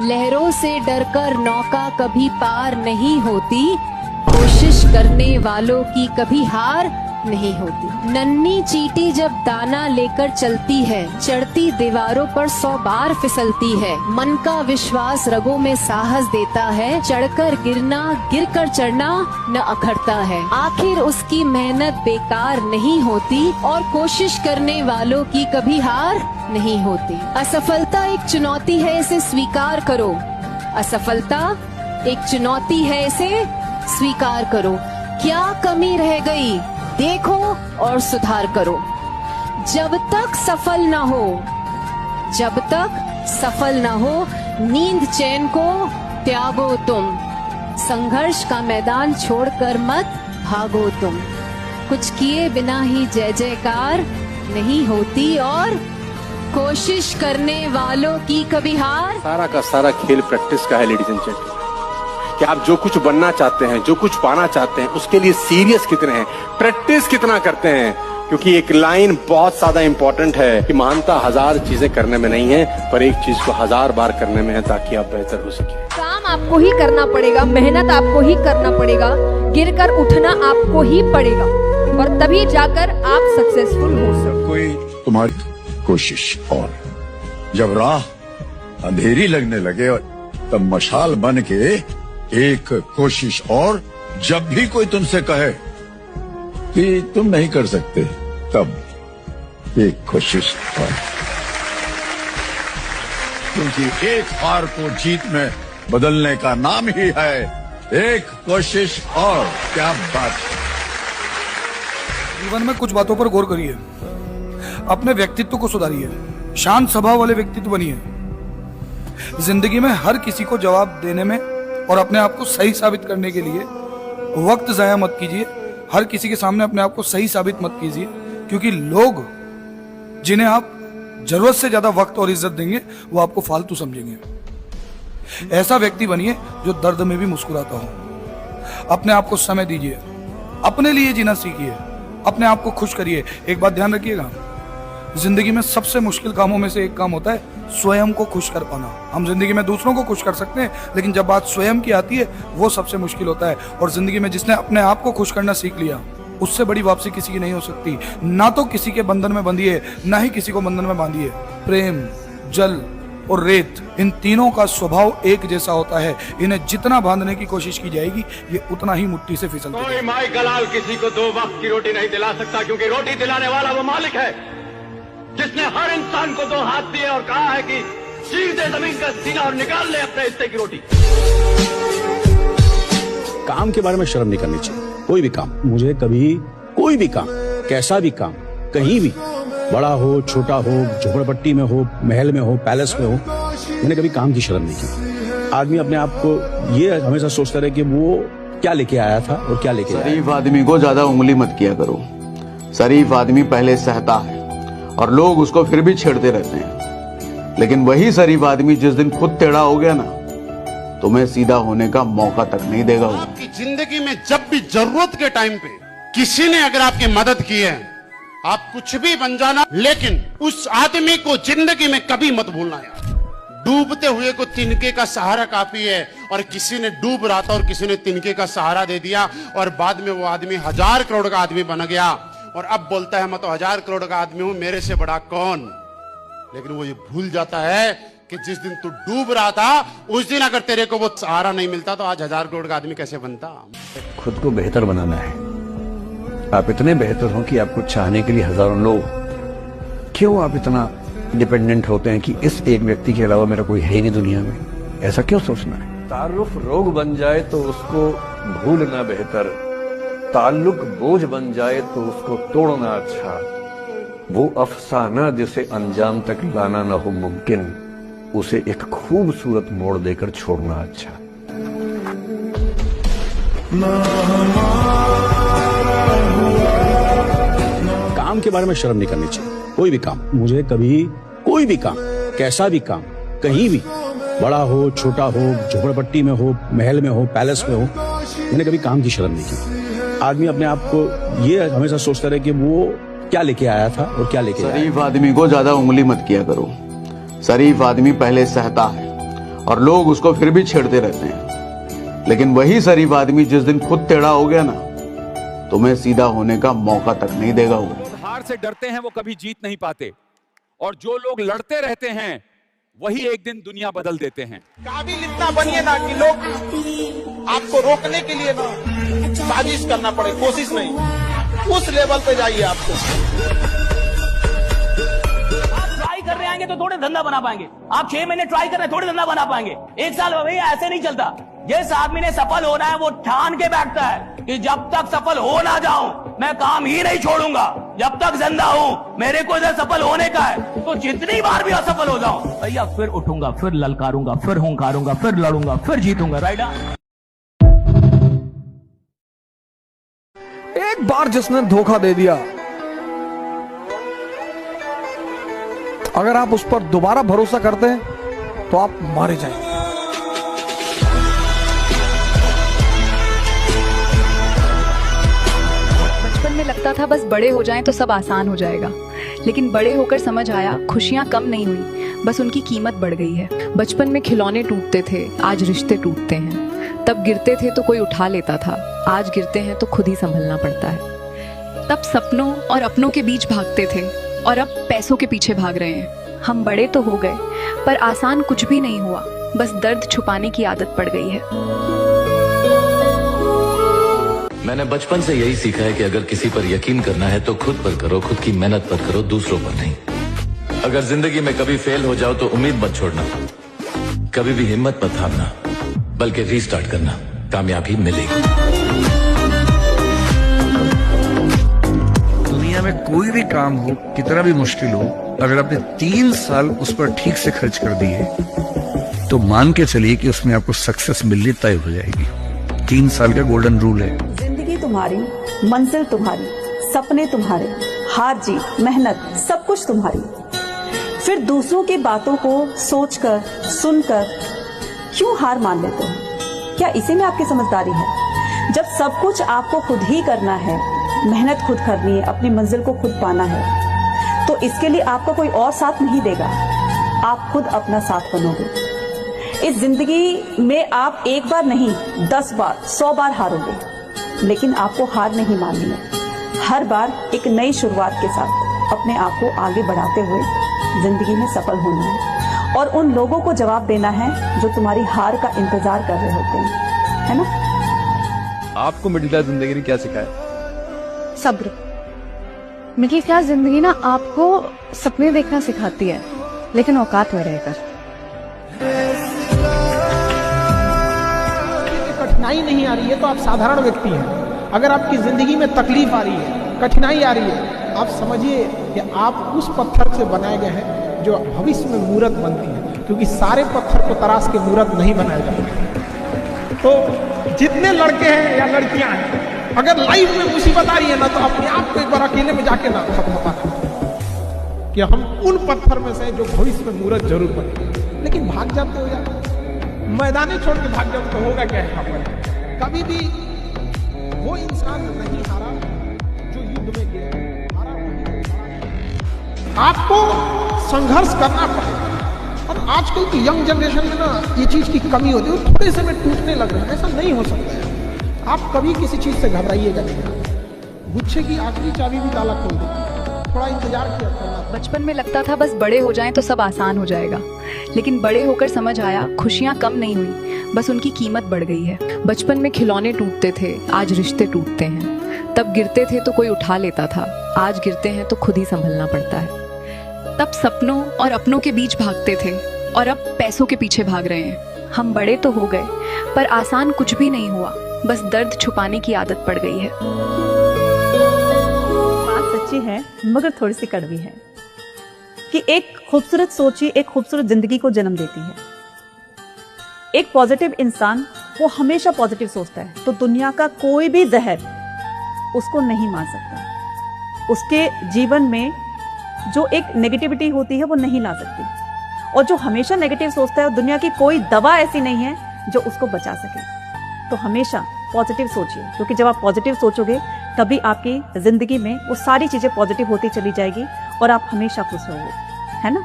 लहरों से डरकर नौका कभी पार नहीं होती, कोशिश करने वालों की कभी हार नहीं होती। नन्ही चींटी जब दाना लेकर चलती है, चढ़ती दीवारों पर 100 बार फिसलती है। मन का विश्वास रगों में साहस देता है, चढ़कर गिरना गिरकर चढ़ना न अखरता है। आखिर उसकी मेहनत बेकार नहीं होती और कोशिश करने वालों की कभी हार नहीं होती। असफलता एक चुनौती है, इसे स्वीकार करो। असफलता एक चुनौती है, इसे स्वीकार करो। क्या कमी रह गई देखो और सुधार करो। जब तक सफल ना हो, जब तक सफल ना हो, नींद चैन को त्यागो तुम। संघर्ष का मैदान छोड़कर मत भागो तुम। कुछ किए बिना ही जय जयकार नहीं होती और कोशिश करने वालों की कभी हार। सारा का सारा खेल प्रैक्टिस का है लेडीज एंड जेंटलमैन। कि आप जो कुछ बनना चाहते हैं, जो कुछ पाना चाहते हैं, उसके लिए सीरियस कितने हैं, प्रैक्टिस कितना करते हैं। क्योंकि एक लाइन बहुत ज्यादा इंपॉर्टेंट है कि महानता 1000 चीजें करने में नहीं है, पर एक चीज को 1000 बार करने में है, ताकि आप बेहतर हो सके। काम आपको ही करना पड़ेगा, मेहनत आपको ही करना पड़ेगा, गिरकर उठना आपको ही पड़ेगा, और तभी जाकर आप सक्सेसफुल हो सकते। कोई तुम्हारी कोशिश और जब राह अंधेरी लगने लगे, तब मशाल बन के एक कोशिश और। जब भी कोई तुमसे कहे कि तुम नहीं कर सकते, तब एक कोशिश और। क्योंकि एक हार को जीत में बदलने का नाम ही है एक कोशिश और। क्या बात है। जीवन में कुछ बातों पर गौर करिए, अपने व्यक्तित्व को सुधारिए, शांत स्वभाव वाले व्यक्तित्व बनिए। जिंदगी में हर किसी को जवाब देने में और अपने आप को सही साबित करने के लिए वक्त जाया मत कीजिए। हर किसी के सामने अपने आप को सही साबित मत कीजिए, क्योंकि लोग जिन्हें आप जरूरत से ज्यादा वक्त और इज्जत देंगे, वो आपको फालतू समझेंगे। ऐसा व्यक्ति बनिए जो दर्द में भी मुस्कुराता हो। अपने आप को समय दीजिए, अपने लिए जीना सीखिए, अपने आप को खुश करिए। एक बात ध्यान रखिएगा, जिंदगी में सबसे मुश्किल कामों में से एक काम होता है स्वयं को खुश कर पाना। हम जिंदगी में दूसरों को खुश कर सकते हैं, लेकिन जब बात स्वयं की आती है, वो सबसे मुश्किल होता है। और जिंदगी में जिसने अपने आप को खुश करना सीख लिया, उससे बड़ी वापसी किसी की नहीं हो सकती। ना तो किसी के बंधन में बंधिए, ना ही किसी को बंधन में बांधिए। प्रेम, जल और रेत, इन तीनों का स्वभाव एक जैसा होता है। इन्हें जितना बांधने की कोशिश की जाएगी, ये उतना ही मुट्ठी से फिसलते कोई माई कलाल किसी को 2 वक्त की रोटी नहीं दिला सकता, क्योंकि रोटी दिलाने वाला वो मालिक है जिसने हर इंसान को 2 हाथ दिए और कहा है कि सीधे जमीन का सीना और निकाल ले अपने हिस्से की रोटी। काम के बारे में शर्म नहीं करनी चाहिए। कोई भी काम, मुझे कभी कोई भी काम, कैसा भी काम, कहीं भी, बड़ा हो छोटा हो, झोपड़पट्टी में हो, महल में हो, पैलेस में हो, मैंने कभी काम की शर्म नहीं की। आदमी अपने आप को ये हमेशा सोचता रहे कि वो क्या लेके आया था और क्या लेके आया। शरीफ आदमी को ज्यादा उंगली मत किया करो। शरीफ आदमी पहले सहता है और लोग उसको फिर भी छेड़ते रहते हैं, लेकिन वही शरीफ आदमी जिस दिन खुद टेढ़ा हो गया ना, तुम्हें सीधा होने का मौका तक नहीं देगा। आपकी जिंदगी में जब भी जरूरत के टाइम पे किसी ने अगर आपकी मदद की है, आप कुछ भी बन जाना, लेकिन उस आदमी को जिंदगी में कभी मत भूलना यार। डूबते हुए को तिनके का सहारा काफी है, और किसी ने डूब रहा था और किसी ने तिनके का सहारा दे दिया, और बाद में वो आदमी 1000 करोड़ का आदमी बन गया, और अब बोलता है मैं तो 1000 करोड़ का आदमी हूं, मेरे से बड़ा कौन। लेकिन वो ये भूल जाता है कि जिस दिन तू डूब रहा था, उस दिन अगर तेरे को वो सहारा नहीं मिलता, तो आज 1000 करोड़ का आदमी कैसे बनता। खुद को बेहतर बनाना है। आप इतने बेहतर हो कि आपको चाहने के लिए हजारों लोग। क्यों आप इतना डिपेंडेंट होते हैं कि इस एक व्यक्ति के अलावा मेरा कोई है ही नहीं दुनिया में? ऐसा क्यों सोचना है? तारुफ रोग बन जाए तो उसको भूलना बेहतर, ताल्लुक बोझ बन जाए तो उसको तोड़ना अच्छा। वो अफसाना जिसे अंजाम तक लाना न हो मुमकिन, उसे एक खूबसूरत मोड़ देकर छोड़ना अच्छा। काम के बारे में शर्म नहीं करनी चाहिए। कोई भी काम, मुझे कभी कोई भी काम, कैसा भी काम, कहीं भी, बड़ा हो छोटा हो, झोपड़पट्टी में हो, महल में हो, पैलेस में हो, मैंने कभी काम की शर्म नहीं की। आदमी अपने आप को ये हमेशा सोचता रहे कि वो क्या लेके आया था और क्या लेके आया। शरीफ आदमी को ज्यादा उंगली मत किया करो। शरीफ आदमी पहले सहता है और लोग उसको फिर भी छेड़ते रहते हैं। लेकिन वही शरीफ आदमी जिस दिन खुद टेढ़ा हो गया ना, तुम्हें सीधा होने का मौका तक नहीं देगा। वो हार से डरते हैं वो कभी जीत नहीं पाते, और जो लोग लड़ते रहते हैं वही एक दिन दुनिया बदल देते हैं। काबिल इतना बनिए ना कि लोग आपको रोकने के लिए ना साजिश करना पड़े, कोशिश नहीं, उस लेवल पे जाइए। आपको आप ट्राई कर रहे आएंगे तो थोड़े धंधा बना पाएंगे। आप 6 महीने ट्राई कर रहे थोड़े धंधा बना पाएंगे। 1 साल भैया ऐसे नहीं चलता। जिस आदमी ने सफल होना है वो ठान के बैठता है कि जब तक सफल हो ना जाऊं मैं काम ही नहीं छोड़ूंगा। जब तक जिंदा हूं मेरे को इधर सफल होने का है, तो जितनी बार भी असफल हो जाऊं भैया फिर उठूंगा, फिर ललकारूंगा, फिर हुंकारूंगा, फिर लड़ूंगा, फिर जीतूंगा। राइट। एक बार जिसने धोखा दे दिया, अगर आप उस पर दोबारा भरोसा करते हैं तो आप मारे जाएंगे। बचपन में लगता था बस बड़े हो जाएं तो सब आसान हो जाएगा, लेकिन बड़े होकर समझ आया खुशियां कम नहीं हुई, बस उनकी कीमत बढ़ गई है। बचपन में खिलौने टूटते थे, आज रिश्ते टूटते हैं। तब गिरते थे तो कोई उठा लेता था, आज गिरते हैं तो खुद ही संभलना पड़ता है। तब सपनों और अपनों के बीच भागते थे और अब पैसों के पीछे भाग रहे हैं। हम बड़े तो हो गए पर आसान कुछ भी नहीं हुआ, बस दर्द छुपाने की आदत पड़ गई है। मैंने बचपन से यही सीखा है कि अगर किसी पर यकीन करना है तो खुद पर करो, खुद की मेहनत पर करो, दूसरों पर नहीं। अगर जिंदगी में कभी फेल हो जाओ तो उम्मीद मत छोड़ना, कभी भी हिम्मत मत हारना, बल्कि रीस्टार्ट करना, कामयाबी मिलेगी। दुनिया में कोई भी काम हो, कितना भी मुश्किल हो, अगर आपने 3 साल उस पर ठीक से खर्च कर दिए तो मान के चलिए कि उसमें आपको सक्सेस मिलनी तय हो जाएगी। 3 साल का गोल्डन रूल है। जिंदगी तुम्हारी, मंजिल तुम्हारी, सपने तुम्हारे, हार जीत, मेहनत, सब कुछ तुम्हारी। फिर दूसरों की बातों को सोचकर, सुनकर क्यों हार मान लेते हो? क्या इसी में आपकी समझदारी है? जब सब कुछ आपको खुद ही करना है, मेहनत खुद करनी है, अपनी मंजिल को खुद पाना है, तो इसके लिए आपका कोई और साथ नहीं देगा, आप खुद अपना साथ बनोगे। इस जिंदगी में आप एक बार नहीं 10 बार 100 बार हारोगे, लेकिन आपको हार नहीं माननी है। हर बार एक नई शुरुआत के साथ अपने आप को आगे बढ़ाते हुए जिंदगी में सफल होना है और उन लोगों को जवाब देना है जो तुम्हारी हार का इंतजार कर रहे होते हैं, है ना? आपको मिडिल क्लास जिंदगी ने क्या सिखाया? सब्र। मिडिल क्लास जिंदगी ना आपको सपने देखना सिखाती है, लेकिन औकात में रहकर। कठिनाई नहीं आ रही है तो आप साधारण व्यक्ति हैं। अगर आपकी जिंदगी में तकलीफ आ रही है, कठिनाई आ रही है, आप समझिए कि आप उस पत्थर से बनाए गए हैं जो भविष्य में मूर्त बनती है, क्योंकि सारे पत्थर को तराश के मूर्त नहीं बनाया जाता। तो जितने लड़के हैं या लड़कियां हैं, अगर लाइफ में मुसीबत आ रही है ना, तो अपने आप को एक बार अकेले में जाके ना खत्म कि हम उन पत्थर में से जो भविष्य में मूर्त जरूर बने। लेकिन भाग जाते हो यार, मैदाने छोड़ के भाग जाओ तो होगा क्या है? कभी भी वो इंसान नहीं हारा जो युद्ध में गया, हारा। आपको संघर्ष करना पड़ेगा। और आजकल की यंग जनरेशन में ना ये चीज की कमी होती है, थोड़े से में टूटने लग रहे हैं। ऐसा नहीं हो सकता है। आप कभी किसी चीज से घबराइएगा नहीं। गुच्छे की आखिरी चाबी भी ताला खोल देती है, थोड़ा इंतजार किया करना। बचपन में लगता था बस बड़े हो जाएं तो सब आसान हो जाएगा, लेकिन बड़े होकर समझ आया खुशियां कम नहीं हुई, बस उनकी कीमत बढ़ गई है। बचपन में खिलौने टूटते थे, आज रिश्ते टूटते हैं। तब गिरते थे तो कोई उठा लेता था, आज गिरते हैं तो खुद ही संभलना पड़ता है। तब सपनों और अपनों के बीच भागते थे और अब पैसों के पीछे भाग रहे हैं। हम बड़े तो हो गए पर आसान कुछ भी नहीं हुआ, बस दर्द छुपाने की आदत पड़ गई है। बात सच्ची है मगर थोड़ी सी कड़वी है कि एक खूबसूरत सोच ही एक खूबसूरत जिंदगी को जन्म देती है। एक पॉजिटिव इंसान वो हमेशा पॉजिटिव सोचता है, तो दुनिया का कोई भी जहर उसको नहीं मार सकता। उसके जीवन में जो एक नेगेटिविटी होती है वो नहीं ला सकती, और जो हमेशा नेगेटिव सोचता है दुनिया की कोई दवा ऐसी नहीं है जो उसको बचा सके। तो हमेशा पॉजिटिव सोचिए, क्योंकि जब आप पॉजिटिव सोचोगे तभी आपकी जिंदगी में वो सारी चीजें पॉजिटिव होती चली जाएगी और आप हमेशा खुश रहोगे, है ना?